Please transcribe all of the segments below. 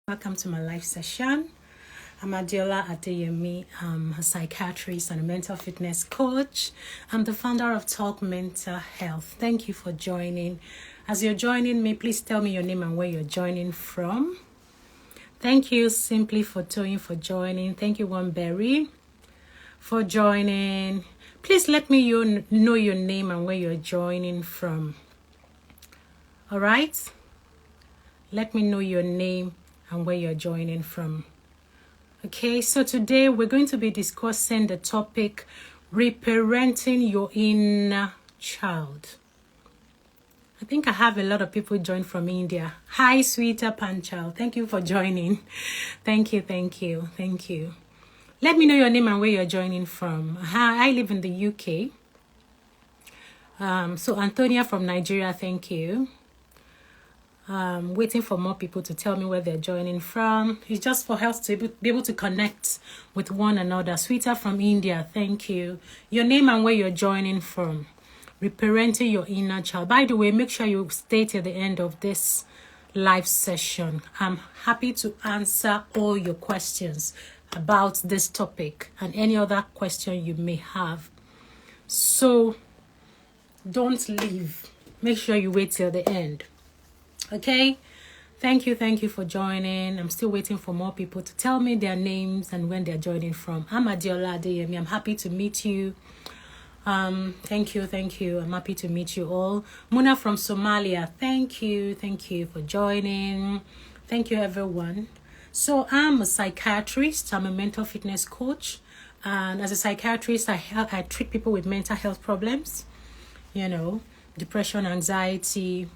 Welcome to my live session. I'm Adiola Adeyemi. I'm a psychiatrist and a mental fitness coach. I'm the founder of Talk Mental Health. Thank you for joining. As you're joining me, please tell me your name and where you're joining from. Thank you, Simply for Toyin, for joining. Thank you, Wamberry, for joining. Please let me know your name and where you're joining from. All right? Let me know your name and where you're joining from. Okay, so today we're going to be discussing the topic reparenting your inner child. I think I have a lot of people join from India. Hi, sweeter Panchal. Thank you for joining. Thank you. Let me know your name and where you're joining from. I live in the UK. So Antonia from Nigeria, thank you. Waiting for more people to tell me where they're joining from. It's just for us to be able to connect with one another. Sweeter from India, thank you. Your name and where you're joining from. Reparenting your inner child. By the way, make sure you stay till the end of this live session. I'm happy to answer all your questions about this topic and any other question you may have. So don't leave. Make sure you wait till the end. Okay, thank you for joining. I'm still waiting for more people to tell me their names and when they're joining from. I'm Adiola Adeyemi. I'm happy to meet you. Thank you. I'm happy to meet you all. Muna from Somalia, thank you for joining. Thank you, everyone. So I'm a psychiatrist. I'm a mental fitness coach, and as a psychiatrist, I treat people with mental health problems. Depression, anxiety.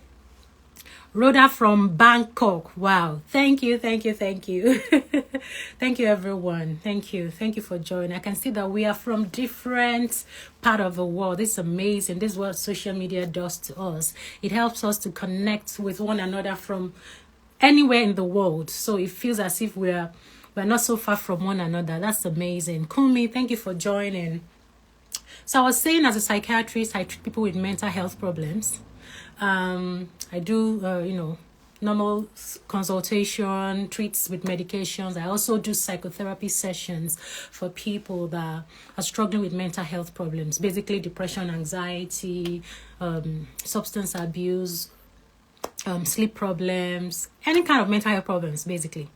Rhoda from Bangkok. Wow. Thank you. Thank you, everyone. Thank you for joining. I can see that we are from different part of the world. This is amazing. This is what social media does to us. It helps us to connect with one another from anywhere in the world. So it feels as if we're not so far from one another. That's amazing. Kumi, thank you for joining. So I was saying, as a psychiatrist, I treat people with mental health problems. I do, normal consultation, treats with medications. I also do psychotherapy sessions for people that are struggling with mental health problems, basically depression, anxiety, substance abuse, sleep problems, any kind of mental health problems, basically.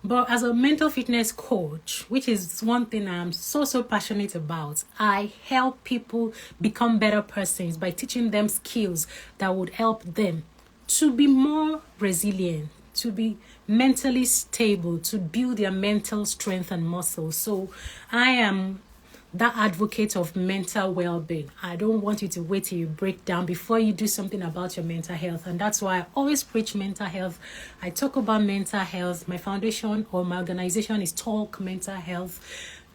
But as a mental fitness coach, which is one thing I'm so passionate about, I help people become better persons by teaching them skills that would help them to be more resilient, to be mentally stable, to build their mental strength and muscle. So I am that advocate of mental well-being. I don't want you to wait till you break down before you do something about your mental health. And that's why I always preach mental health. I talk about mental health. My foundation or my organization is Talk Mental Health.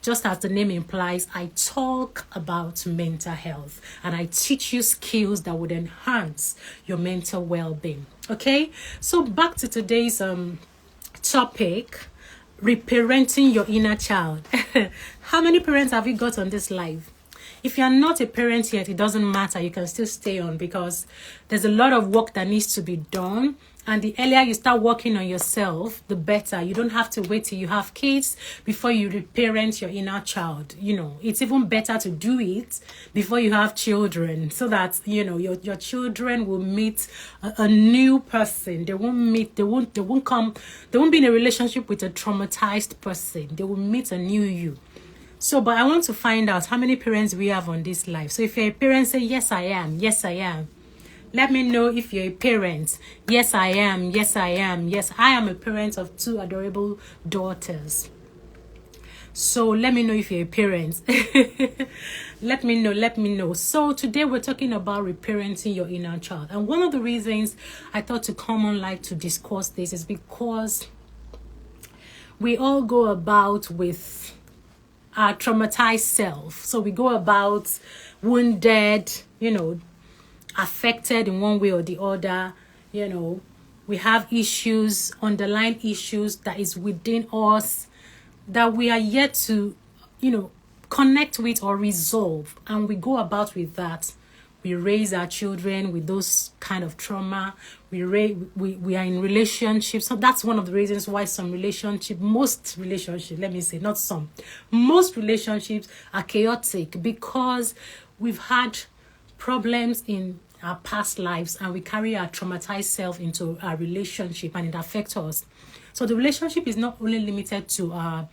Just as the name implies, I talk about mental health and I teach you skills that would enhance your mental well-being. Okay, so back to today's topic. Reparenting your inner child. How many parents have you got on this live? If you're not a parent yet, it doesn't matter. You can still stay on because there's a lot of work that needs to be done. And the earlier you start working on yourself, the better. You don't have to wait till you have kids before you reparent your inner child. It's even better to do it before you have children, so that your children will meet a new person. They won't be in a relationship with a traumatized person. They will meet a new you. So, but I want to find out how many parents we have on this live. So if you're a parent, say, yes, I am. Yes, I am. Let me know if you're a parent. Yes, I am. Yes, I am. Yes, I am a parent of 2 adorable daughters. So let me know if you're a parent. Let me know. So today we're talking about reparenting your inner child. And one of the reasons I thought to come on live to discuss this is because we all go about with our traumatized self. So we go about wounded, affected in one way or the other. We have issues, underlying issues that is within us that we are yet to, connect with or resolve. And we go about with that. We raise our children with those kind of trauma. we are in relationships. So that's one of the reasons why most relationships, let me say, not some, most relationships are chaotic, because we've had problems in our past lives and we carry our traumatized self into our relationship and it affects us. So the relationship is not only limited to our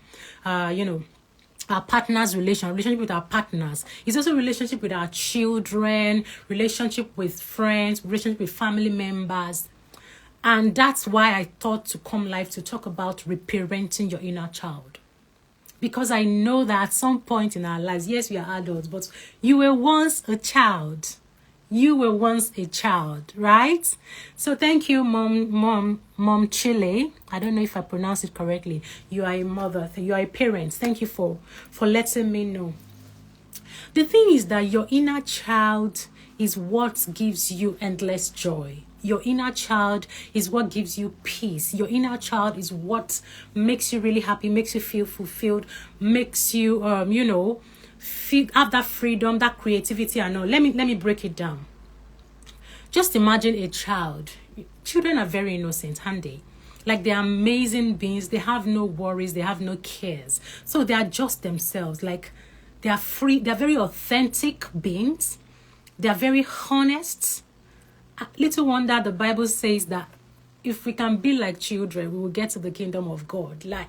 partners' relationship with our partners. It's also relationship with our children, relationship with friends, relationship with family members. And that's why I thought to come live to talk about reparenting your inner child. Because I know that at some point in our lives, yes, we are adults, but you were once a child. You were once a child, right? So thank you, Mom Chile. I don't know if I pronounced it correctly. You are a mother. You are a parent. Thank you for letting me know. The thing is that your inner child is what gives you endless joy. Your inner child is what gives you peace. Your inner child is what makes you really happy, makes you feel fulfilled, makes you, have that freedom, that creativity and all. Let me break it down. Just imagine a child. Children are very innocent, aren't they? Like, they're amazing beings. They have no worries. They have no cares. So they are just themselves. Like, they are free. They're very authentic beings. They're very honest. Little wonder the Bible says that if we can be like children, we will get to the kingdom of God. Like,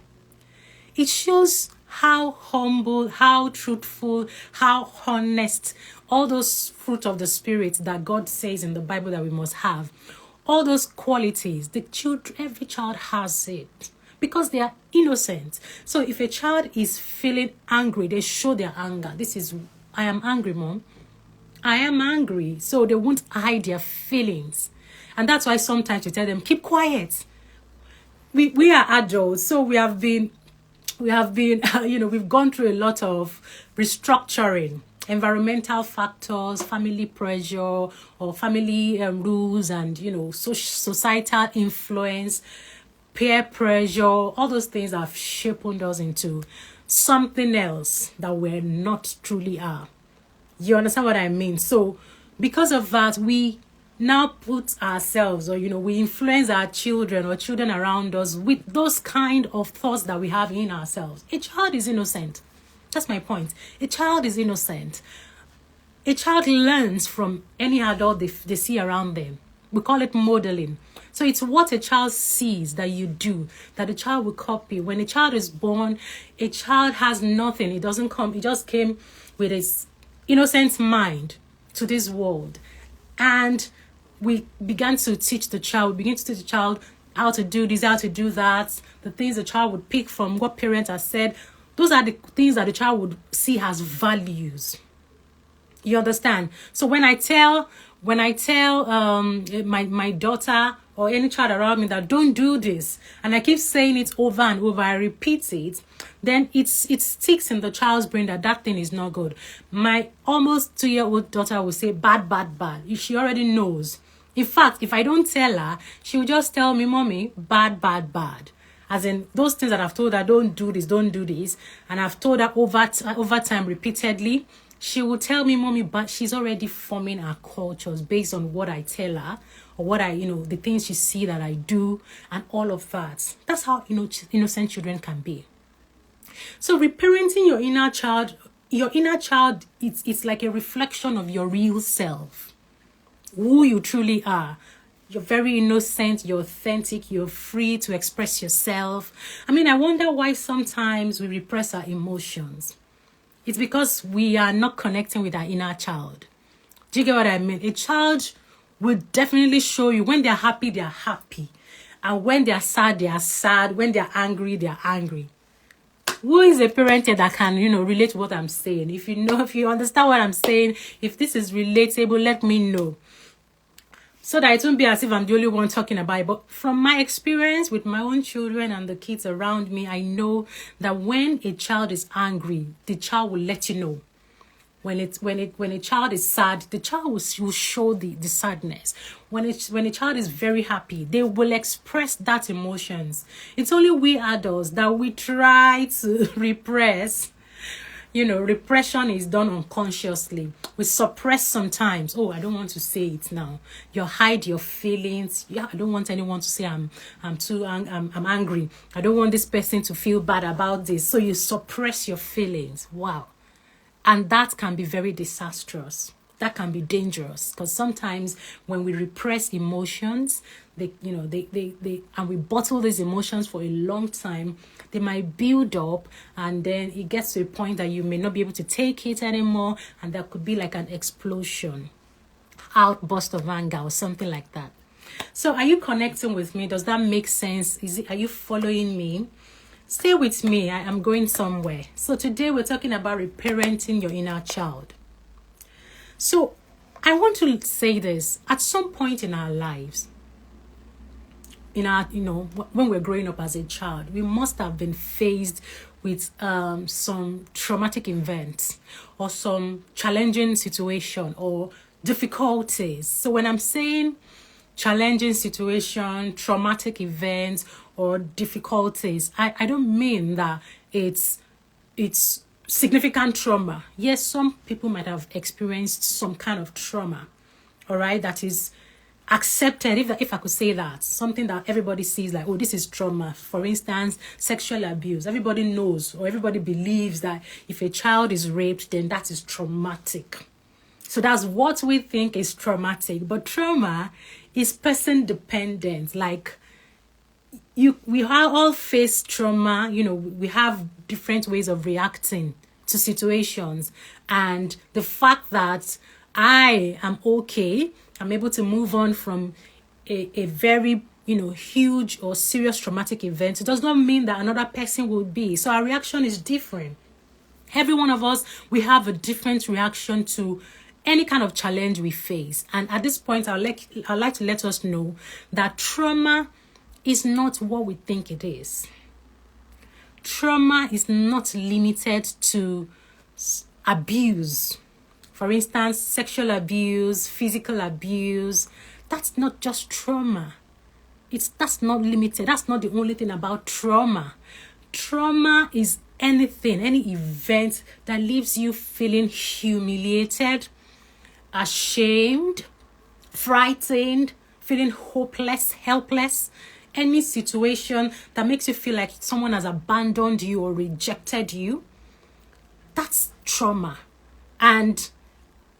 it shows how humble, how truthful, how honest, all those fruit of the Spirit that God says in the Bible that we must have. All those qualities, every child has it because they are innocent. So if a child is feeling angry, they show their anger. I am angry, Mom. I am angry. So they won't hide their feelings. And that's why sometimes you tell them, keep quiet. We are adults, so we have been, we've gone through a lot of restructuring, environmental factors, family pressure, or family rules, and, societal influence, peer pressure. All those things have shaped us into something else that we're not truly are. You understand what I mean? So because of that, we now put ourselves, or we influence our children or children around us with those kind of thoughts that we have in ourselves. A child is innocent. That's my point. A child is innocent. A child learns from any adult they see around them. We call it modeling. So it's what a child sees that you do, that the child will copy. When a child is born, a child has nothing. It just came with his innocent mind to this world. And we began to teach the child, how to do this, how to do that, the things the child would pick from what parents have said. Those are the things that the child would see as values. You understand? So when I tell my daughter or any child around me that don't do this, and I keep saying it over and over, I repeat it, then it sticks in the child's brain that thing is not good. My almost 2-year-old daughter will say bad, bad, bad. She already knows. In fact, if I don't tell her, she will just tell me, Mommy, bad, bad, bad. As in those things that I've told her, don't do this, and I've told her over time repeatedly, she will tell me, Mommy, but she's already forming her cultures based on what I tell her, or what the things she see that I do, and all of that. That's how innocent children can be. So reparenting your inner child, it's like a reflection of your real self, who you truly are. You're very innocent, you're authentic, you're free to express yourself. I mean, I wonder why sometimes we repress our emotions. It's because we are not connecting with our inner child. Do you get what I mean? A child will definitely show you when they're happy, they're happy. And when they're sad, they are sad. When they're angry, angry. Who is a parent here that can, relate to what I'm saying? If you understand what I'm saying, if this is relatable, let me know. So that it won't be as if I'm the only one talking about it. But from my experience with my own children and the kids around me, I know that when a child is angry, the child will let you know. When a child is sad, the child will show the sadness. When a child is very happy, they will express that emotions. It's only we adults that we try to repress. repression is done unconsciously. We suppress sometimes. Oh, I don't want to say it now. You hide your feelings. Yeah, I don't want anyone to say I'm angry. I don't want this person to feel bad about this. So you suppress your feelings. Wow. And that can be very disastrous. That can be dangerous, because sometimes when we repress emotions, they and we bottle these emotions for a long time, they might build up, and then it gets to a point that you may not be able to take it anymore, and there could be like an explosion, outburst of anger or something like that. So are you connecting with me? Does that make sense? Are you following me? Stay with me. I am going somewhere. So today we're talking about reparenting your inner child. So I want to say this. At some point in our lives, when we're growing up as a child, we must have been faced with some traumatic events or some challenging situation or difficulties. So when I'm saying challenging situation, traumatic events, or difficulties, I don't mean that it's significant trauma. Yes, some people might have experienced some kind of trauma, all right, that is accepted, if I could say that, something that everybody sees like, oh, this is trauma. For instance, sexual abuse. Everybody knows, or everybody believes that if a child is raped, then that is traumatic. So that's what we think is traumatic. But trauma is person dependent. Like, we all face trauma. We have different ways of reacting to situations, and the fact that I am okay, I'm able to move on from a very huge or serious traumatic event, it does not mean that another person will be. So our reaction is different. Every one of us, we have a different reaction to any kind of challenge we face. And at this point, I'd like to let us know that trauma is not what we think it is. Trauma is not limited to abuse. For instance, sexual abuse, physical abuse. That's not just trauma. That's not limited. That's not the only thing about trauma. Trauma is anything, any event that leaves you feeling humiliated, ashamed, frightened, feeling hopeless, helpless. Any situation that makes you feel like someone has abandoned you or rejected you, that's trauma. And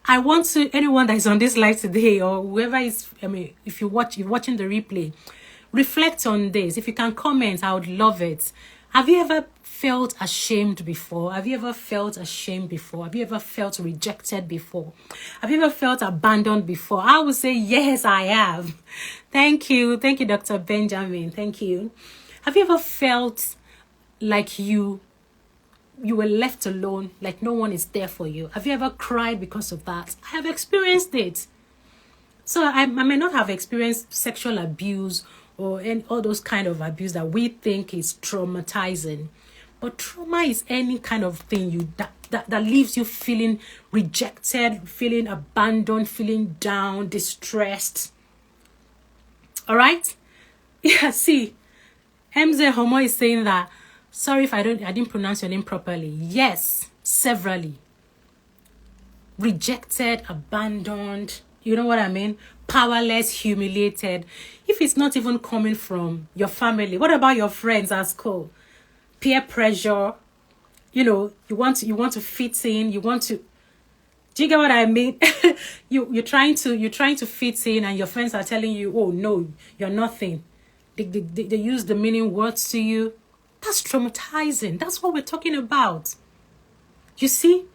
I want anyone that is on this live today, or whoever is, if you're watching the replay, reflect on this. If you can comment, I would love it. Have you ever felt ashamed before? Have you ever felt ashamed before? Have you ever felt rejected before? Have you ever felt abandoned before? I would say, yes, I have. Thank you. Thank you, Dr. Benjamin. Thank you. Have you ever felt like you were left alone, like no one is there for you? Have you ever cried because of that? I have experienced it. So I may not have experienced sexual abuse or all those kind of abuse that we think is traumatizing. But trauma is any kind of thing that leaves you feeling rejected, feeling abandoned, feeling down, distressed. All right? Yeah, see, MZ Homo is saying that, sorry if I didn't pronounce your name properly. Yes, severally. Rejected, abandoned, you know what I mean? Powerless, humiliated. If it's not even coming from your family, what about your friends at school? Peer pressure. You want to fit in, do you get what I mean? you're trying to fit in, and your friends are telling you, oh no, you're nothing. They use demeaning words to you. That's traumatizing. That's what we're talking about. You see?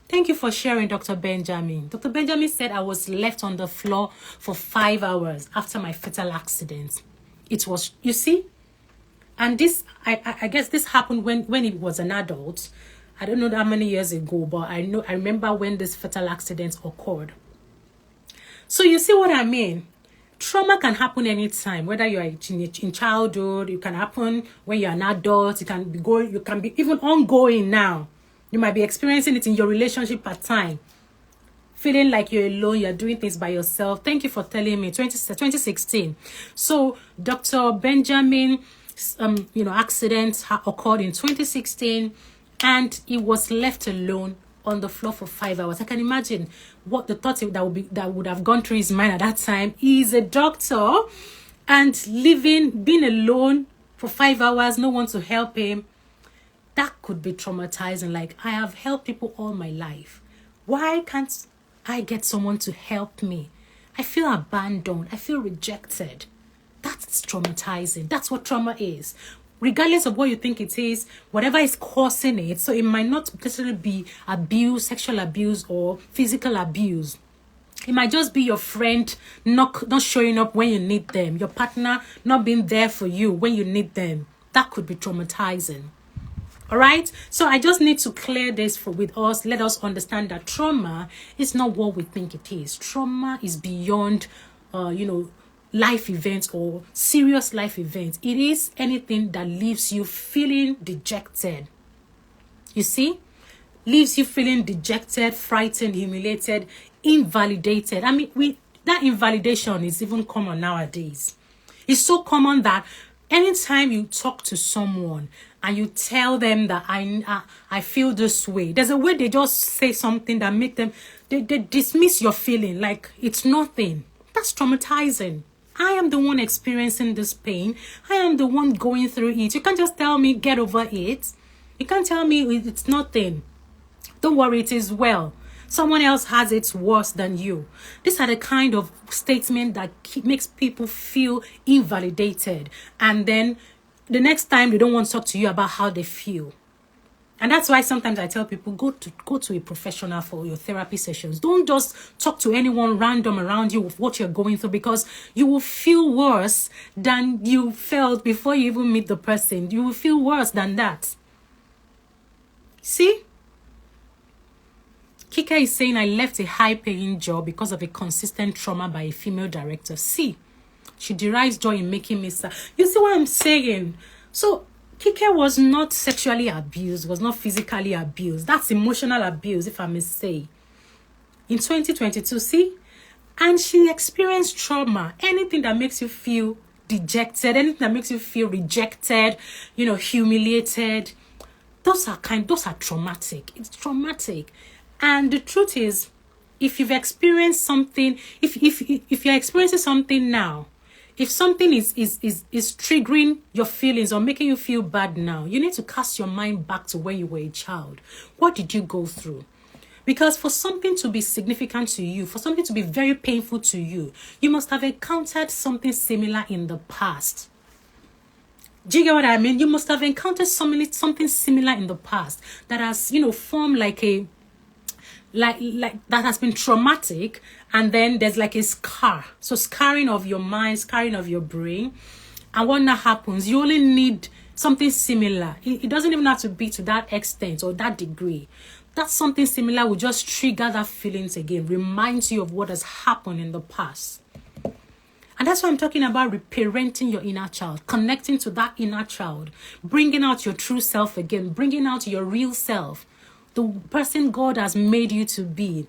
Thank you for sharing, Dr. Benjamin. Dr. Benjamin said I was left on the floor for 5 hours after my fatal accident. It was, you see? And this, I guess this happened when he was an adult. I don't know how many years ago, but I remember when this fatal accident occurred. So you see what I mean? Trauma can happen anytime, whether you are in childhood, it can happen when you're an adult, you can be even ongoing now. You might be experiencing it in your relationship at time. Feeling like you're alone, you're doing things by yourself. Thank you for telling me. 2016. So Dr. Benjamin, accident occurred in 2016, and he was left alone on the floor for 5 hours. I can imagine what the thought that would have gone through his mind at that time. He's a doctor and being alone for 5 hours, no one to help him. That could be traumatizing. Like, I have helped people all my life. Why can't I get someone to help me? I feel abandoned. I feel rejected. That's traumatizing. That's what trauma is. Regardless of what you think it is, whatever is causing it, so it might not necessarily be abuse, sexual abuse, or physical abuse. It might just be your friend not showing up when you need them, your partner not being there for you when you need them. That could be traumatizing. All right, so I just need to clear this with us. Let us understand that trauma is not what we think it is. Trauma is beyond, life events or serious life events. It is anything that leaves you feeling dejected. You see? Leaves you feeling dejected, frightened, humiliated, invalidated. I mean, that invalidation is even common nowadays. It's so common that anytime you talk to someone and you tell them that I feel this way, there's a way they just say something that make them, they dismiss your feeling like it's nothing. That's traumatizing. I am the one experiencing this pain. I am the one going through it. You can't just tell me, get over it. You can't tell me it's nothing. Don't worry, it is well. Someone else has it worse than you. These are the kind of statement that makes people feel invalidated. And then the next time they don't want to talk to you about how they feel. And that's why sometimes I tell people, go to a professional for your therapy sessions. Don't just talk to anyone random around you with what you're going through, because you will feel worse than you felt before you even meet the person. You will feel worse than that. See? Kika is saying, I left a high-paying job because of a consistent trauma by a female director. See, she derives joy in making me sad. You see what I'm saying? So, Kike was not sexually abused, was not physically abused. That's emotional abuse, if I may say. In 2022, see? And she experienced trauma. Anything that makes you feel dejected, anything that makes you feel rejected, humiliated, those are traumatic. It's traumatic. And the truth is, if you've experienced something, if you're experiencing something now, if something is triggering your feelings or making you feel bad now, you need to cast your mind back to when you were a child. What did you go through? Because for something to be significant to you, for something to be very painful to you, you must have encountered something similar in the past. Do you get what I mean? You must have encountered something similar in the past that has, formed like that has been traumatic, and then there's like a scar. So scarring of your mind, scarring of your brain. And when that happens, you only need something similar. It doesn't even have to be to that extent or that degree. That something similar will just trigger that feelings again, reminds you of what has happened in the past. And that's why I'm talking about reparenting your inner child, connecting to that inner child, bringing out your true self again, bringing out your real self, the person God has made you to be,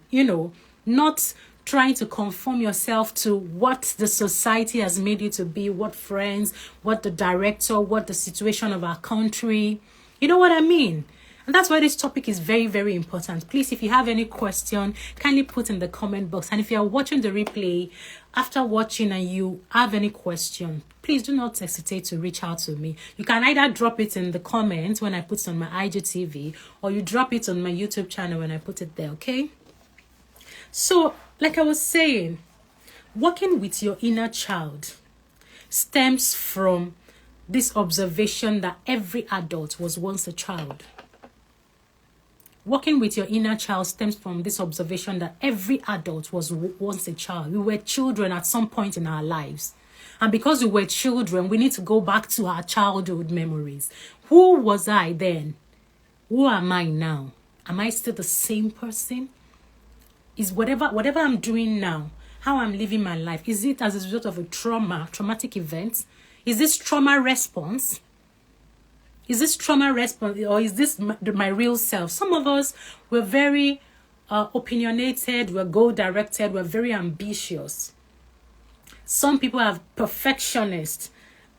not trying to conform yourself to what the society has made you to be, what friends, what the director, what the situation of our country. You know what I mean? And that's why this topic is very, very important. Please, if you have any question, kindly put in the comment box. And if you are watching the replay, after watching and you have any question, please do not hesitate to reach out to me. You can either drop it in the comments when I put it on my IGTV, or you drop it on my YouTube channel when I put it there, okay? So, like I was saying, working with your inner child stems from this observation that every adult was once a child. Working with your inner child stems from this observation that every adult was once a child. We were children at some point in our lives. And because we were children, we need to go back to our childhood memories. Who was I then? Who am I now? Am I still the same person? Is whatever I'm doing now, how I'm living my life, is it as a result of a traumatic event? Is this trauma response? Is this trauma response, or is this my real self? Some of us were very opinionated, we're goal-directed, we're very ambitious. Some people are perfectionists.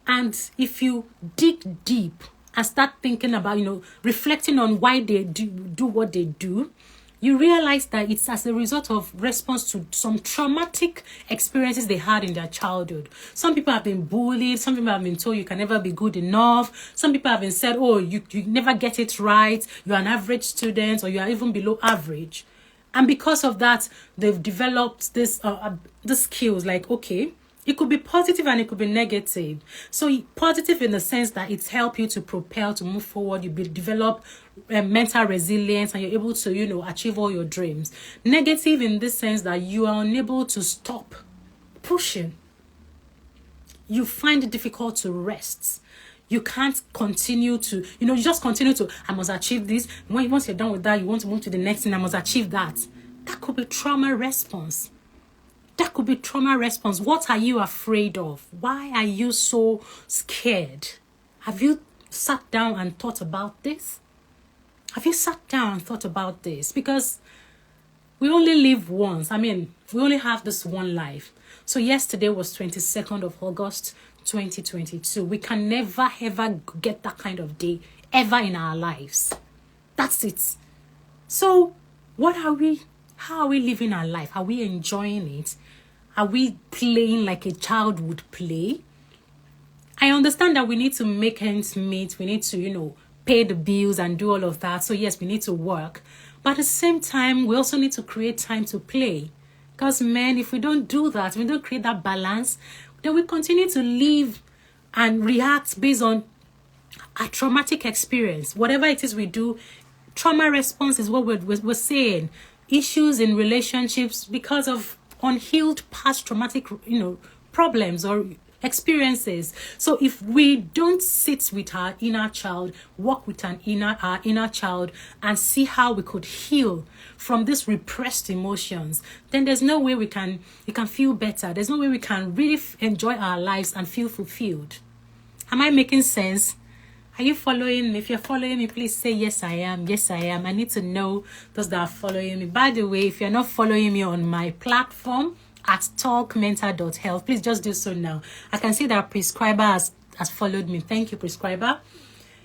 And if you dig deep and start thinking about, reflecting on why they do what they do, you realize that it's as a result of response to some traumatic experiences they had in their childhood. Some people have been bullied. Some people have been told you can never be good enough. Some people have been said, oh, you never get it right. You're an average student, or you are even below average. And because of that, they've developed this the skills like, okay, it could be positive and it could be negative. So positive in the sense that it's helped you to propel, to move forward. You develop mental resilience, and you're able to, achieve all your dreams. Negative in this sense that you are unable to stop pushing. You find it difficult to rest. You can't continue to, you just continue to, I must achieve this. Once you're done with that, you want to move to the next thing, I must achieve that. That could be trauma response. That could be trauma response. What are you afraid of? Why are you so scared? Have you sat down and thought about this? Have you sat down and thought about this? Because we only live once. We only have this one life. So yesterday was 22nd of August, 2022. We can never, ever get that kind of day ever in our lives. That's it. So how are we living our life? Are we enjoying it? Are we playing like a child would play? I understand that we need to make ends meet. We need to, pay the bills and do all of that. So yes, we need to work. But at the same time, we also need to create time to play. Because men, if we don't do that, we don't create that balance, then we continue to live and react based on a traumatic experience. Whatever it is we do, trauma response is what we're saying. Issues in relationships because of unhealed past traumatic, problems or experiences. So if we don't sit with our inner child, walk with our inner child, and see how we could heal from these repressed emotions, then there's no way we can feel better. There's no way we can really enjoy our lives and feel fulfilled. Am I making sense? Are you following me? If you're following me, please say, yes, I am. Yes, I am. I need to know those that are following me. By the way, if you're not following me on my platform at talkmental.health, please just do so now. I can see that Prescriber has followed me. Thank you, Prescriber.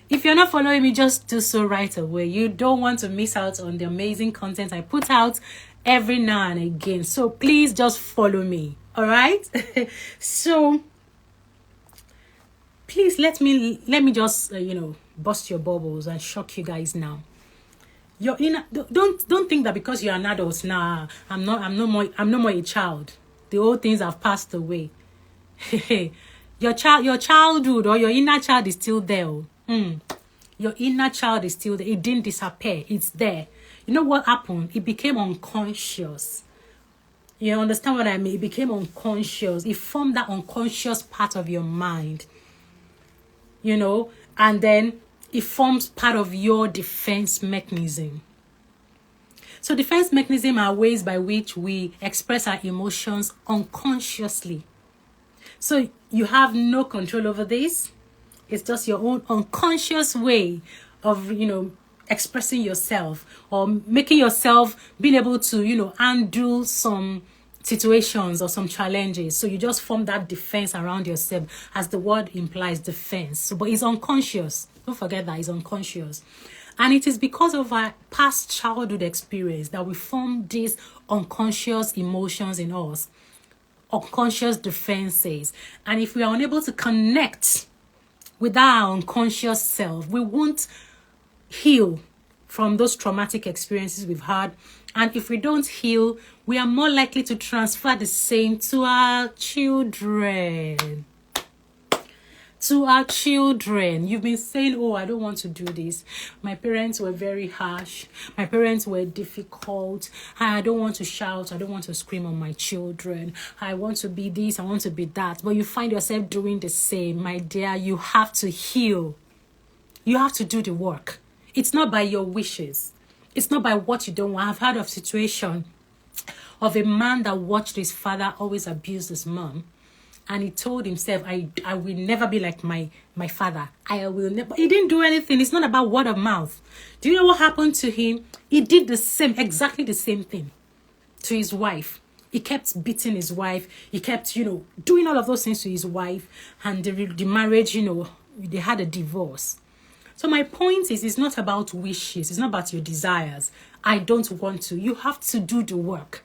If you're not following me, just do so right away. You don't want to miss out on the amazing content I put out every now and again. So please just follow me. All right? So please let me just bust your bubbles and shock you guys now. You're don't think that because you're an adult now, I'm no more a child. The old things have passed away. Your childhood or your inner child is still there. Your inner child is still there. It didn't disappear. It's there. You know what happened? It became unconscious. You understand what I mean? It became unconscious. It formed that unconscious part of your mind. And then it forms part of your defense mechanism. So defense mechanism are ways by which we express our emotions unconsciously. So you have no control over this. It's just your own unconscious way of, expressing yourself or making yourself being able to, undo some situations or some challenges. So you just form that defense around yourself, as the word implies, defense. So, but it's unconscious. Don't forget that it's unconscious. And it is because of our past childhood experience that we form these unconscious emotions in us, unconscious defenses. And if we are unable to connect with our unconscious self, we won't heal from those traumatic experiences we've had. And if we don't heal, we are more likely to transfer the same to our children. You've been saying, oh, I don't want to do this. My parents were very harsh. My parents were difficult. I don't want to shout. I don't want to scream on my children. I want to be this. I want to be that. But you find yourself doing the same. My dear, you have to heal. You have to do the work. It's not by your wishes. It's not by what you don't want. I've heard of situation of a man that watched his father always abuse his mom. And he told himself, I will never be like my father. I will never. But he didn't do anything. It's not about word of mouth. Do you know what happened to him? He did exactly the same thing to his wife. He kept beating his wife. He kept, doing all of those things to his wife. And the marriage, they had a divorce. So my point is, it's not about wishes. It's not about your desires. I don't want to. You have to do the work.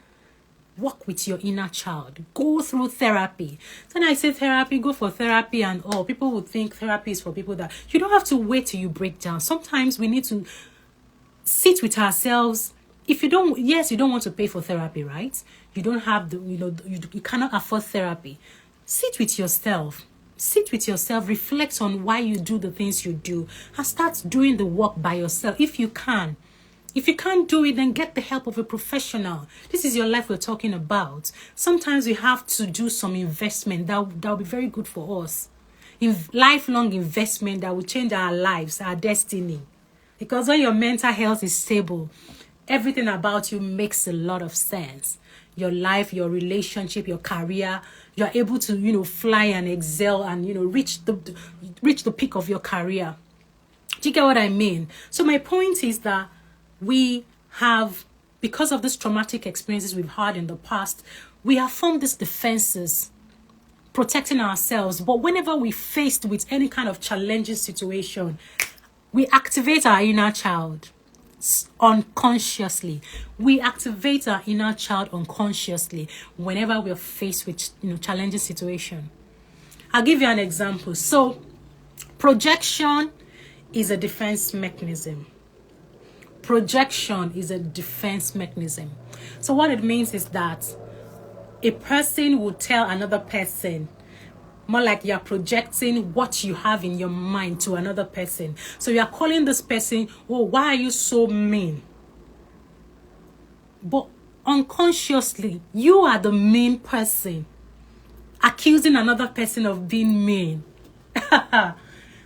Work with your inner child. Go through therapy. So when I say therapy, go for therapy and all. People would think therapy is for people that... You don't have to wait till you break down. Sometimes we need to sit with ourselves. If you don't... Yes, you don't want to pay for therapy, right? You don't have the... You cannot afford therapy. Sit with yourself. Sit with yourself. Reflect on why you do the things you do. And start doing the work by yourself if you can. If you can't do it, then get the help of a professional. This is your life we're talking about. Sometimes we have to do some investment that will be very good for us. Lifelong investment that will change our lives, our destiny. Because when your mental health is stable, everything about you makes a lot of sense. Your life, your relationship, your career, you're able to, fly and excel and, reach the peak of your career. Do you get what I mean? So my point is that we have, because of these traumatic experiences we've had in the past, we have formed these defenses, protecting ourselves. But whenever we're faced with any kind of challenging situation, we activate our inner child unconsciously. We activate our inner child unconsciously whenever we're faced with challenging situation. I'll give you an example. So projection is a defense mechanism. Projection is a defense mechanism. So what it means is that a person will tell another person, more like you're projecting what you have in your mind to another person. So you're calling this person, oh, why are you so mean? But unconsciously, you are the mean person, accusing another person of being mean.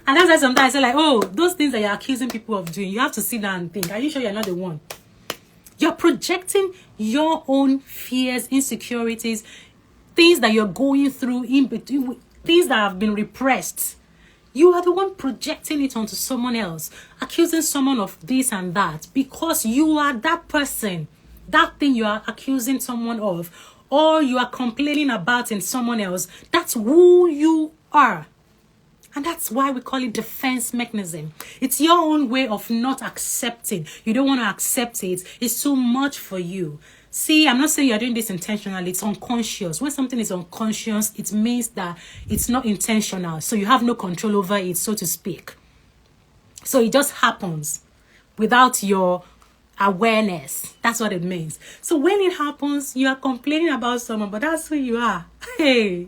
And that's why sometimes I say oh, those things that you're accusing people of doing, you have to sit down and think, are you sure you're not the one? You're projecting your own fears, insecurities, things that you're going through in between, things that have been repressed. You are the one projecting it onto someone else, accusing someone of this and that, because you are that person, that thing you are accusing someone of, or you are complaining about in someone else. That's who you are. And that's why we call it defense mechanism. It's your own way of not accepting. You don't want to accept it. It's too much for you. See, I'm not saying you're doing this intentionally. It's unconscious. When something is unconscious, it means that it's not intentional. So you have no control over it, so to speak. So it just happens without your awareness. That's what it means. So when it happens, you are complaining about someone, but that's who you are. Hey,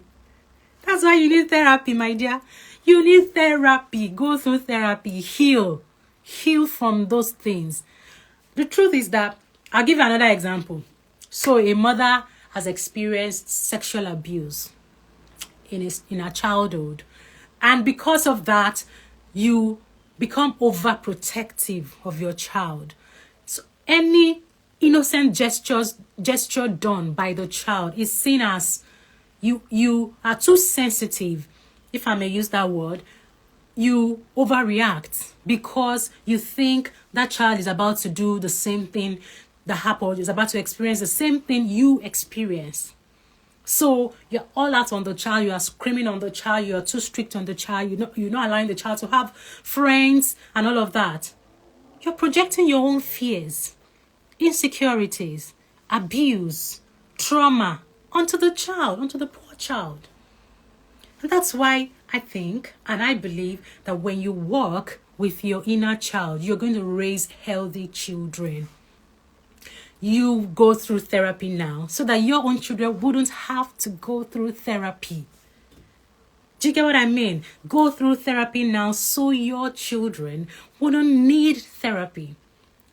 that's why you need therapy, my dear. You need therapy. Go through therapy. Heal. Heal from those things. The truth is that, I'll give you another example. So a mother has experienced sexual abuse in her childhood. And because of that, you become overprotective of your child. So any innocent gesture done by the child is seen as you are too sensitive, if I may use that word. You overreact because you think that child is about to do the same thing that happened, is about to experience the same thing you experience. So you're all out on the child, you are screaming on the child, you are too strict on the child, you're not allowing the child to have friends and all of that. You're projecting your own fears, insecurities, abuse, trauma onto the child, onto the poor child. And that's why I think and I believe that when you work with your inner child, you're going to raise healthy children. You go through therapy now so that your own children wouldn't have to go through therapy. Do you get what I mean? Go through therapy now so your children wouldn't need therapy.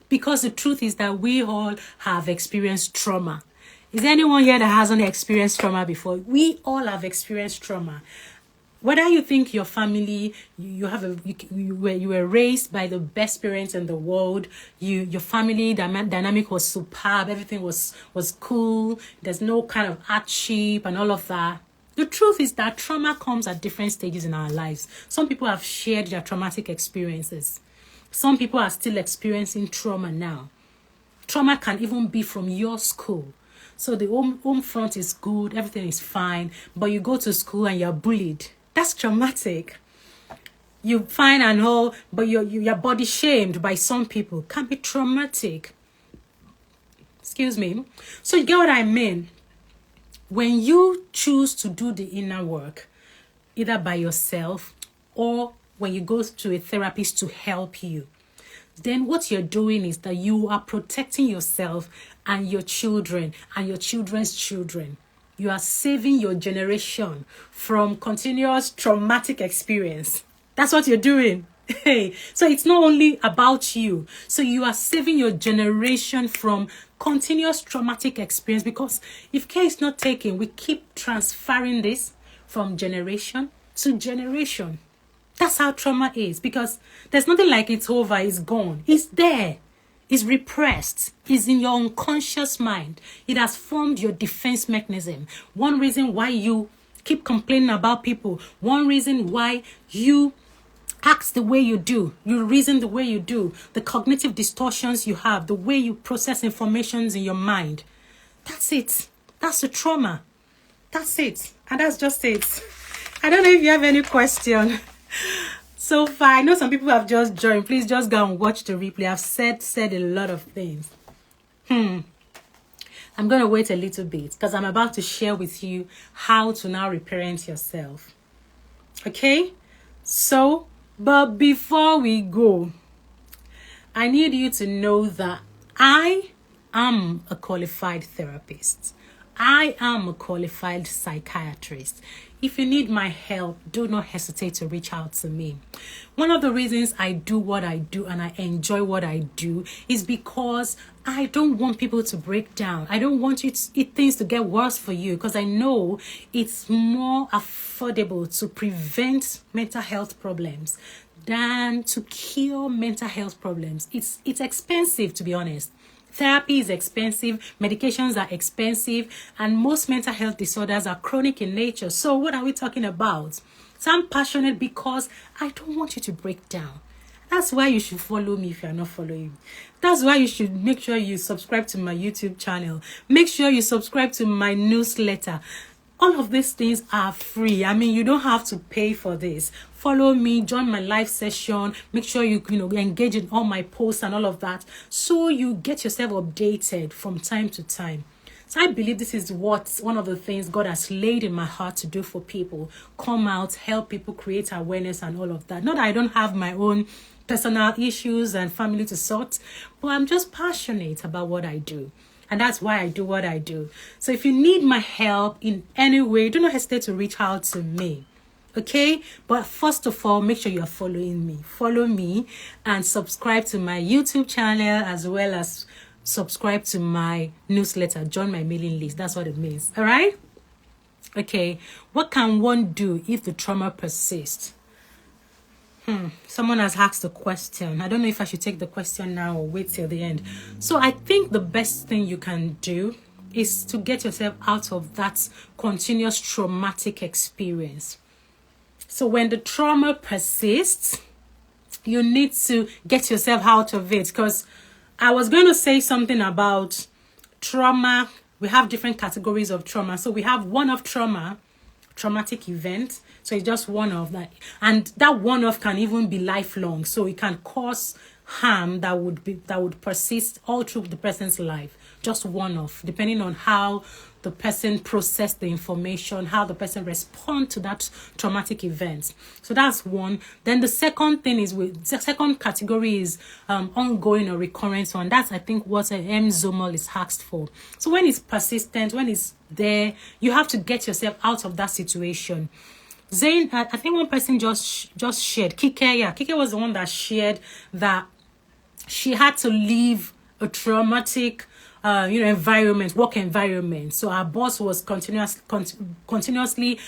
Because the truth is that we all have experienced trauma. Is there anyone here that hasn't experienced trauma before? We all have experienced trauma. Whether you think your family, you were raised by the best parents in the world, your family dynamic was superb, everything was cool, there's no kind of hardship and all of that. The truth is that trauma comes at different stages in our lives. Some people have shared their traumatic experiences. Some people are still experiencing trauma now. Trauma can even be from your school. So the home front is good, everything is fine, but you go to school and you're bullied. That's traumatic. you find an hole, but your body shamed by some people can be traumatic. Excuse me. So you get what I mean? When you choose to do the inner work, either by yourself or when you go to a therapist to help you, then what you're doing is that you are protecting yourself and your children and your children's children. You are saving your generation from continuous traumatic experience. That's what you're doing. Hey, so it's not only about you. So you are saving your generation from continuous traumatic experience, because if care is not taken, we keep transferring this from generation to generation. That's how trauma is, because there's nothing like it's over, it's gone. It's there. It's repressed. It's in your unconscious mind. It has formed your defense mechanism. One reason why you keep complaining about people. One reason why you act the way you do. You reason the way you do. The cognitive distortions you have. The way you process informations in your mind. That's it. That's the trauma. That's it. And that's just it. I don't know if you have any question. So far, I know some people have just joined. Please just go and watch the replay. I've said a lot of things. I'm going to wait a little bit because I'm about to share with you how to now reparent yourself. Okay? So, but before we go, I need you to know that I am a qualified therapist. I am a qualified psychiatrist. If you need my help, do not hesitate to reach out to me. One of the reasons I do what I do and I enjoy what I do is because I don't want people to break down. I don't want things to get worse for you, because I know it's more affordable to prevent mental health problems than to cure mental health problems. It's expensive, to be honest. Therapy is expensive, medications are expensive, and most mental health disorders are chronic in nature. So what are we talking about? So I'm passionate because I don't want you to break down. That's why you should follow me if you're not following. That's why you should make sure you subscribe to my YouTube channel. Make sure you subscribe to my newsletter. All of these things are free. I mean, you don't have to pay for this. Follow me, join my live session. Make sure you engage in all my posts and all of that, so you get yourself updated from time to time. So I believe this is one of the things God has laid in my heart to do for people. Come out, help people, create awareness and all of that. Not that I don't have my own personal issues and family to sort, but I'm just passionate about what I do. And that's why I do what I do. So if you need my help in any way, do not hesitate to reach out to me. Okay? But first of all, make sure you are following me. Follow me and subscribe to my YouTube channel, as well as subscribe to my newsletter. Join my mailing list. That's what it means. All right? Okay. What can one do if the trauma persists? Someone has asked a question. I don't know if I should take the question now or wait till the end. So I think the best thing you can do is to get yourself out of that continuous traumatic experience. So when the trauma persists, you need to get yourself out of it. Because I was going to say something about trauma. We have different categories of trauma. So we have one-off trauma, traumatic event. So it's just one-off that, and that one-off can even be lifelong. So it can cause harm that would persist all through the person's life. Just one-off, depending on how the person process the information, how the person respond to that traumatic event. So that's one. Then the second thing is the second category is ongoing or recurrent one. That's, I think, what M. Zomel is asked for. So when it's persistent, when it's there, you have to get yourself out of that situation. Zayn, I think one person just shared, Kike, yeah, Kike was the one that shared that she had to leave a traumatic environment, work environment. So our boss was continuously,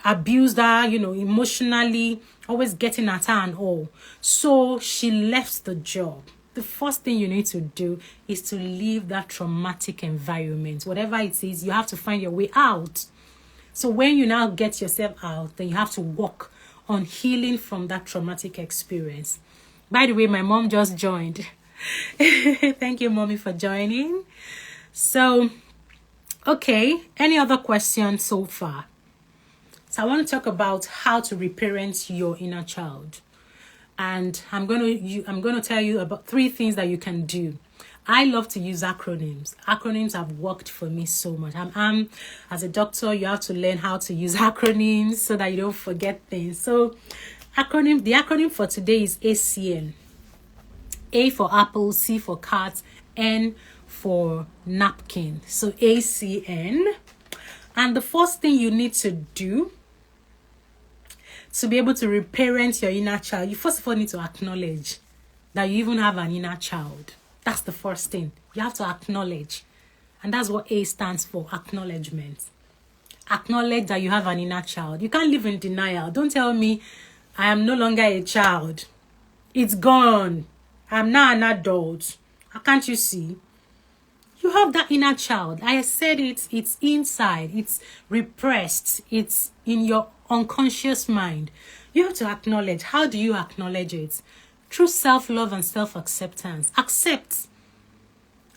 abused her, emotionally, always getting at her and all. So she left the job. The first thing you need to do is to leave that traumatic environment. Whatever it is, you have to find your way out. So when you now get yourself out, then you have to work on healing from that traumatic experience. By the way, my mom just joined. Thank you, mommy, for joining. So, okay. Any other questions so far? So I want to talk about how to reparent your inner child. And I'm going to tell you about 3 things that you can do. I love to use acronyms. Acronyms have worked for me so much. I'm as a doctor, you have to learn how to use acronyms so that you don't forget things. So the acronym for today is ACN. A for apple, C for cat, N for napkin. So ACN. And the first thing you need to do to be able to reparent your inner child, you first of all need to acknowledge that you even have an inner child. That's the first thing. You have to acknowledge. And that's what A stands for, acknowledgement. Acknowledge that you have an inner child. You can't live in denial. Don't tell me I am no longer a child. It's gone. I'm now an adult. How can't you see? You have that inner child. I said it's inside. It's repressed. It's in your unconscious mind. You have to acknowledge. How do you acknowledge it? Through self-love and self-acceptance. Accept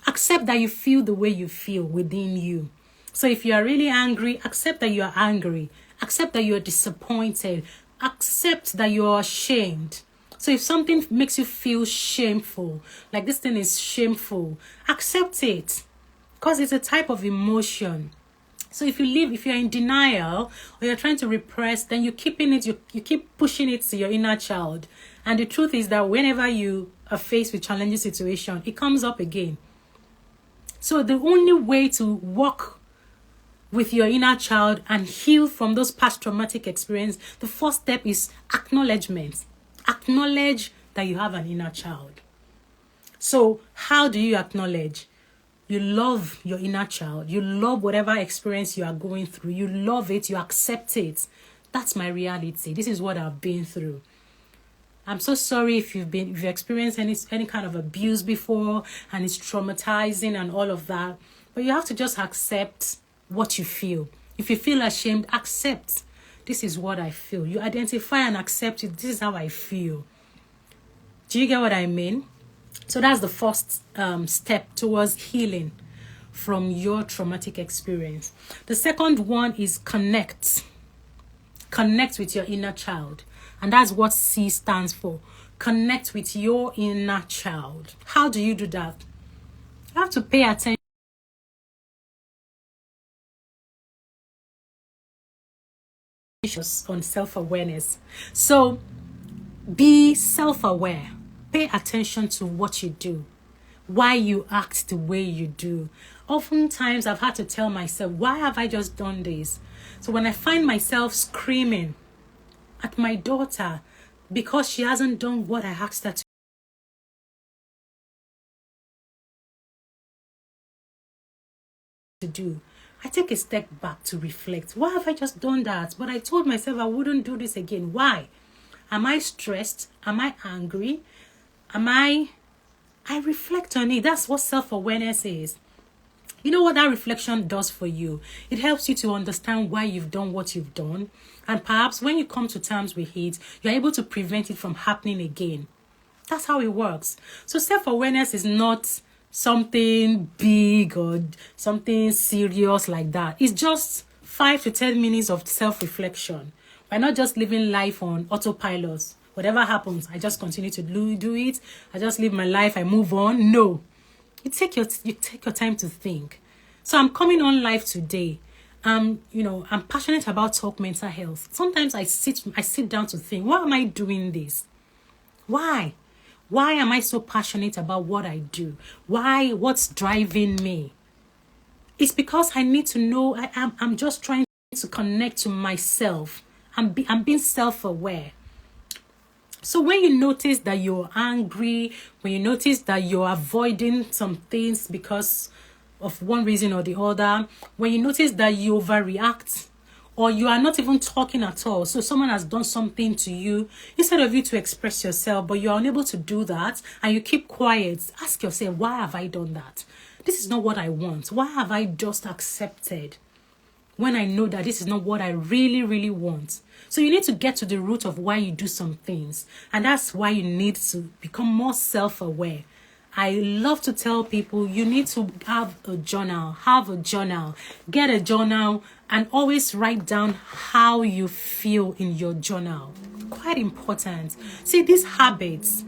that you feel the way you feel within you. So if you are really angry, accept that you are angry. Accept that you are disappointed. Accept that you are ashamed. So if something makes you feel shameful, like this thing is shameful, accept it, because it's a type of emotion. So if you're in denial or you're trying to repress, then you keep pushing it to your inner child. And the truth is that whenever you are faced with challenging situation, it comes up again. So the only way to work with your inner child and heal from those past traumatic experiences, the first step is acknowledgement. Acknowledge that you have an inner child. So how do you acknowledge? You love your inner child. You love whatever experience you are going through. You love it. You accept it. That's my reality. This is what I've been through. I'm so sorry if you've experienced any kind of abuse before and it's traumatizing and all of that. But you have to just accept what you feel. If you feel ashamed, accept. This is what I feel. You identify and accept it. This is how I feel. Do you get what I mean? So that's the first step towards healing from your traumatic experience. The second one is connect. Connect with your inner child. And that's what C stands for. Connect with your inner child. How do you do that? You have to pay attention on self-awareness. So be self-aware. Pay attention to what you do, why you act the way you do. Oftentimes I've had to tell myself, why have I just done this? So when I find myself screaming at my daughter because she hasn't done what I asked her to do, I take a step back to reflect. Why have I just done that? But I told myself I wouldn't do this again. Why? Am I stressed? Am I angry? I reflect on it. That's what self-awareness is. You know what that reflection does for you? It helps you to understand why you've done what you've done. And perhaps when you come to terms with it, you're able to prevent it from happening again. That's how it works. So self-awareness is not something big or something serious like that. It's just 5 to 10 minutes of self-reflection. We're not just living life on autopilot. Whatever happens, I just continue to do it. I just live my life. I move on. No. You take your time to think. So I'm coming on live today. I'm passionate about talk mental health. Sometimes I sit down to think, why am I doing this? Why? Why am I so passionate about what I do? Why? What's driving me? It's because I need to know. I'm just trying to connect to myself. I'm being self-aware. So when you notice that you're angry, when you notice that you're avoiding some things because of one reason or the other, when you notice that you overreact or you are not even talking at all, so someone has done something to you, instead of you to express yourself, but you're unable to do that and you keep quiet, ask yourself, why have I done that? This is not what I want. Why have I just accepted when I know that this is not what I really, really want? So you need to get to the root of why you do some things. And that's why you need to become more self-aware I love to tell people you need to have a journal, get a journal, and always write down how you feel in your journal. Quite important. See, these habits,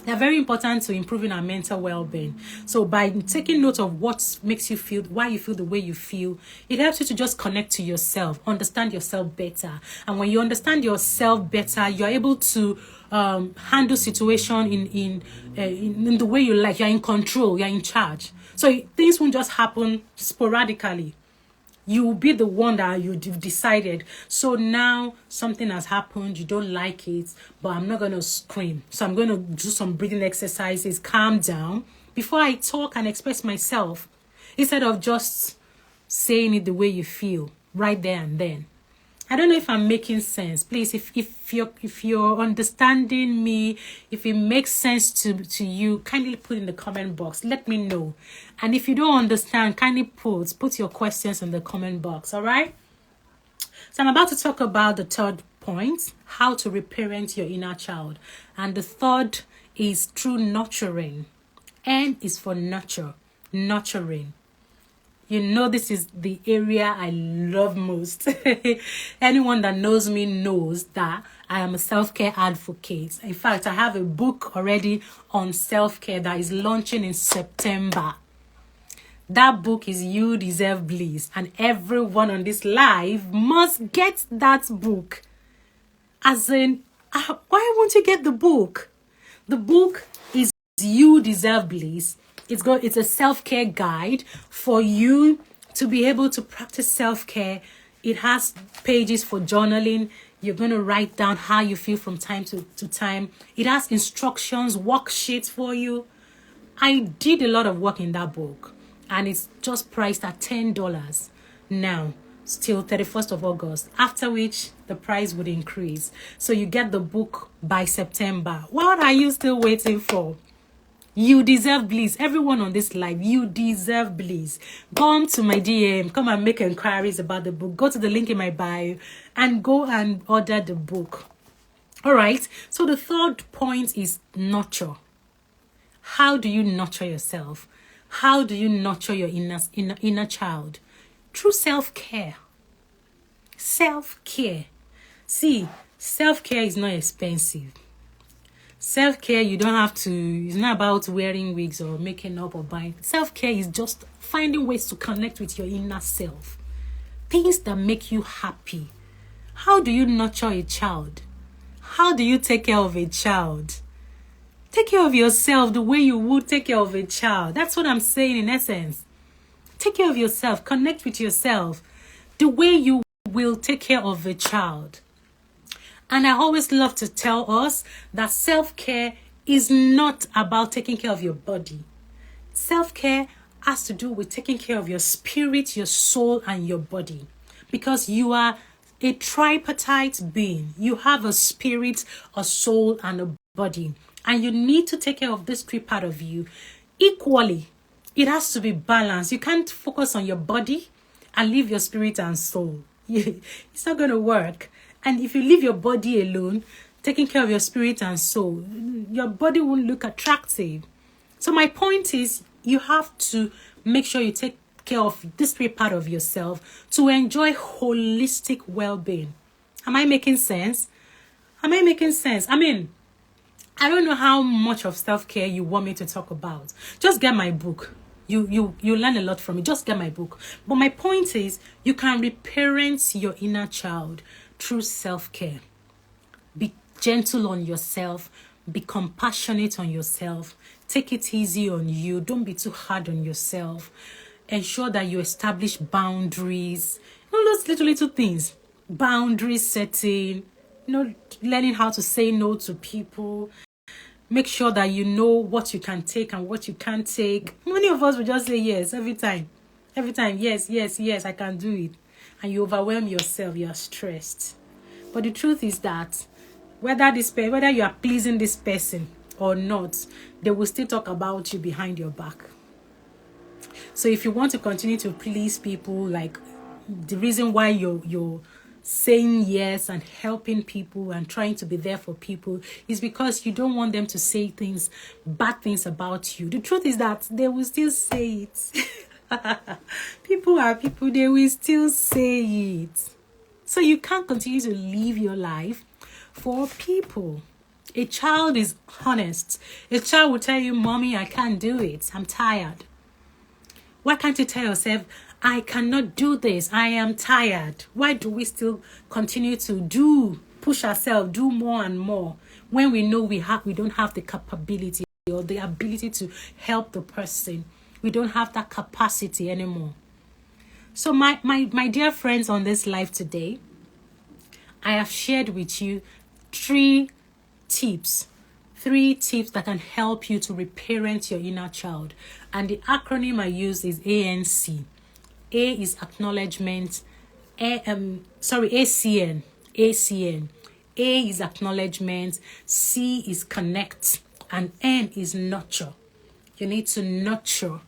they're very important to improving our mental well-being. So by taking note of what makes you feel, why you feel the way you feel, it helps you to just connect to yourself, understand yourself better. And when you understand yourself better, you're able to handle situation in the way you like. You're in control, you're in charge. So things won't just happen sporadically. You will be the one that you've decided. So now something has happened, you don't like it, but I'm not going to scream. So I'm going to do some breathing exercises, calm down before I talk and express myself, instead of just saying it the way you feel right there and then. I don't know if I'm making sense. Please, if you're understanding me, if it makes sense to you, kindly put in the comment box. Let me know. And if you don't understand, kindly put your questions in the comment box. All right? So I'm about to talk about the third point, how to reparent your inner child. And the third is through nurturing. N is for nurture, nurturing. You know, this is the area I love most. Anyone that knows me knows that I am a self-care advocate. In fact, I have a book already on self-care that is launching in September. That book is You Deserve Bliss. And everyone on this live must get that book. As in, why won't you get the book? The book is You Deserve Bliss. It's a self-care guide for you to be able to practice self-care. It has pages for journaling. You're going to write down how you feel from time to time. It has instructions, worksheets for you. I did a lot of work in that book, and it's just priced at $10 now, still 31st of August, after which the price would increase. So you get the book by September. What are you still waiting for? You deserve bliss. Everyone on this live, you deserve bliss. Come to my DM. Come and make inquiries about the book. Go to the link in my bio and go and order the book. All right. So the third point is nurture. How do you nurture yourself? How do you nurture your inner child? Through self-care. Self-care. See, self-care is not expensive. Self-care, you don't have to, it's not about wearing wigs or making up or buying. Self-care is just finding ways to connect with your inner self. Things that make you happy. How do you nurture a child? How do you take care of a child? Take care of yourself the way you would take care of a child. That's what I'm saying in essence. Take care of yourself. Connect with yourself the way you will take care of a child. And I always love to tell us that self-care is not about taking care of your body. Self-care has to do with taking care of your spirit, your soul, and your body. Because you are a tripartite being. You have a spirit, a soul, and a body. And you need to take care of this three part of you equally. It has to be balanced. You can't focus on your body and leave your spirit and soul. It's not going to work. And if you leave your body alone, taking care of your spirit and soul, your body won't look attractive. So my point is, you have to make sure you take care of this three part of yourself to enjoy holistic well-being. Am I making sense? I mean, I don't know how much of self-care you want me to talk about. Just get my book. You learn a lot from it. Just get my book. But my point is, you can reparent your inner child through self-care. Be gentle on yourself. Be compassionate on yourself. Take it easy on you. Don't be too hard on yourself. Ensure that you establish boundaries. Those little things. Boundary setting. Learning how to say no to people. Make sure that you know what you can take and what you can't take. Many of us will just say yes every time. Yes, I can do it. And you overwhelm yourself, you are stressed. But the truth is that whether you are pleasing this person or not, they will still talk about you behind your back. So if you want to continue to please people, like the reason why your saying yes and helping people and trying to be there for people is because you don't want them to say bad things about you. The truth is that they will still say it. People are people, they will still say it. So you can't continue to live your life for people. A child is honest. A child will tell you, Mommy, I can't do it. I'm tired. Why can't you tell yourself, I cannot do this. I am tired. Why do we still continue to push ourselves, do more and more when we know we don't have the capability or the ability to help the person? We don't have that capacity anymore. So my dear friends on this live today, I have shared with you three tips that can help you to reparent your inner child. And the acronym I use is ANC. A is acknowledgement. ACN. A is acknowledgement. C is connect. And N is nurture. You need to nurture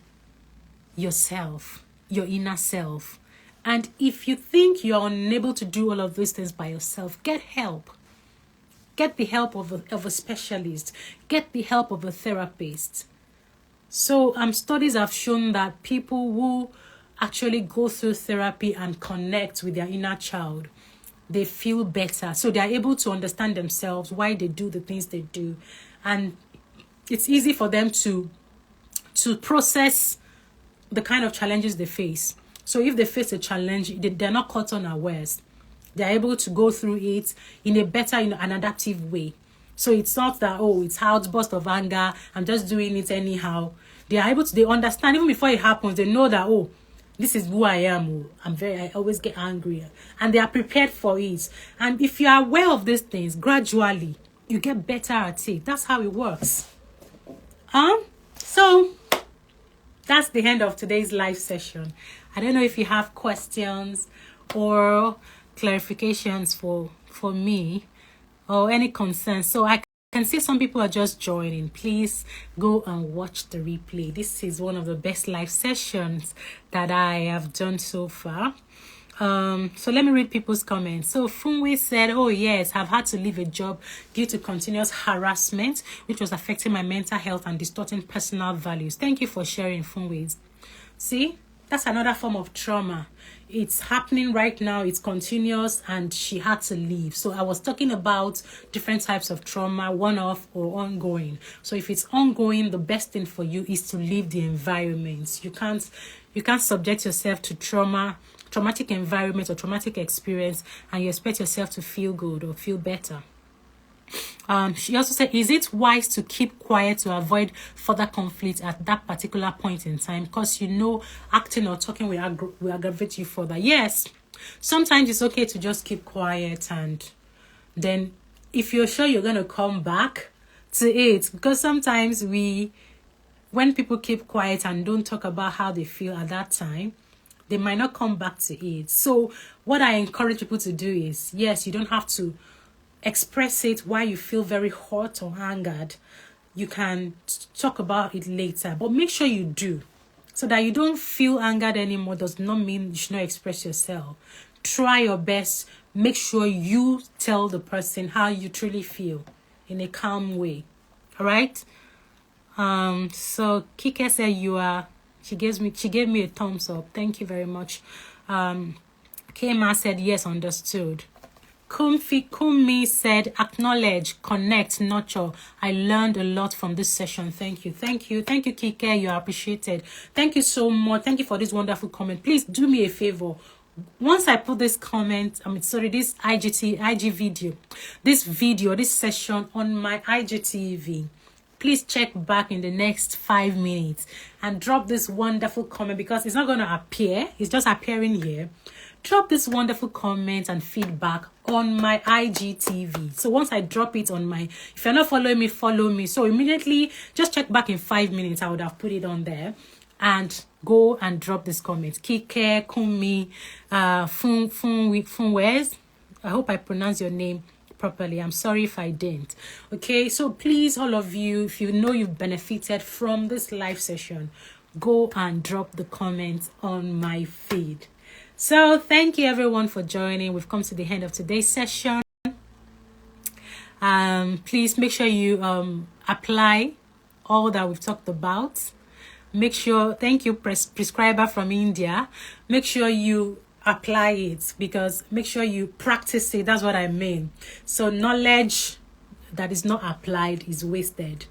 yourself, your inner self. And if you think you're unable to do all of these things by yourself, get help. Get the help of a specialist. Get the help of a therapist. So studies have shown that people who actually go through therapy and connect with their inner child, they feel better. So they are able to understand themselves, why they do the things they do. And it's easy for them to process the kind of challenges they face. So if they face a challenge, they're not caught unawares. They're able to go through it in a better, an adaptive way. So it's not that, it's outburst of anger, I'm just doing it anyhow. They are able to, they understand even before it happens, they know that, this is who I am. I always get angry. And they are prepared for it. And if you are aware of these things, gradually, you get better at it. That's how it works. So that's the end of today's live session. I don't know if you have questions or clarifications for me or any concerns. So I can see some people are just joining. Please go and watch the replay. This is one of the best live sessions that I have done so far. So let me read people's comments. So Funwe said, yes, I've had to leave a job due to continuous harassment, which was affecting my mental health and distorting personal values. Thank you for sharing, Funwe. See, that's another form of trauma. It's happening right now. It's continuous and she had to leave. So I was talking about different types of trauma, one-off or ongoing. So if it's ongoing, the best thing for you is to leave the environment. You can't subject yourself to traumatic environment or traumatic experience and you expect yourself to feel good or feel better. She also said, is it wise to keep quiet to avoid further conflict at that particular point in time? Because acting or talking will aggravate you further. Yes, sometimes it's okay to just keep quiet, and then if you're sure you're going to come back to it, because sometimes when people keep quiet and don't talk about how they feel at that time, they might not come back to it. So what I encourage people to do is, yes, you don't have to express it while you feel very hot or angered. You can talk about it later, but make sure you do, so that you don't feel angered anymore. Does not mean you should not express yourself. Try your best. Make sure you tell the person how you truly feel in a calm way. All right. So Kike said she gave me a thumbs up. Thank you very much. Kema said yes, understood. Kumi said, acknowledge, connect, nurture. I learned a lot from this session. Thank you, Kike. You are appreciated. Thank you so much. Thank you for this wonderful comment. Please do me a favor. Once I put this this this session on my IGTV, please check back in the next 5 minutes and drop this wonderful comment, because it's not going to appear. It's just appearing here. Drop this wonderful comment and feedback on my IGTV. So once I drop it on if you're not following me, follow me. So immediately, just check back in 5 minutes. I would have put it on there. And go and drop this comment. Kike, Kumi, Funwes. I hope I pronounced your name properly. I'm sorry if I didn't. Okay, so please, all of you, if you know you've benefited from this live session, go and drop the comments on my feed. So thank you everyone for joining. We've come to the end of today's session. Please make sure you apply all that we've talked about. Make sure, thank you, prescriber from India. Make sure you apply it, because make sure you practice it. That's what I mean. So knowledge that is not applied is wasted.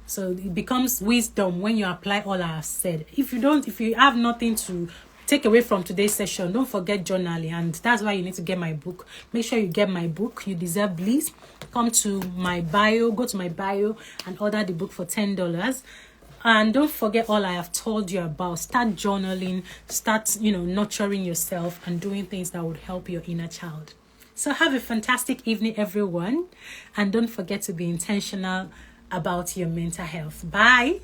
So it becomes wisdom when you apply all I have said. If you have nothing to take away from today's session, don't forget journaling, and that's why you need to get my book. Make sure you get my book, You Deserve Bliss. Come to my bio, go to my bio and order the book for $10. And don't forget all I have told you about. Start journaling, start nurturing yourself and doing things that would help your inner child. So have a fantastic evening, everyone, and don't forget to be intentional about your mental health. Bye.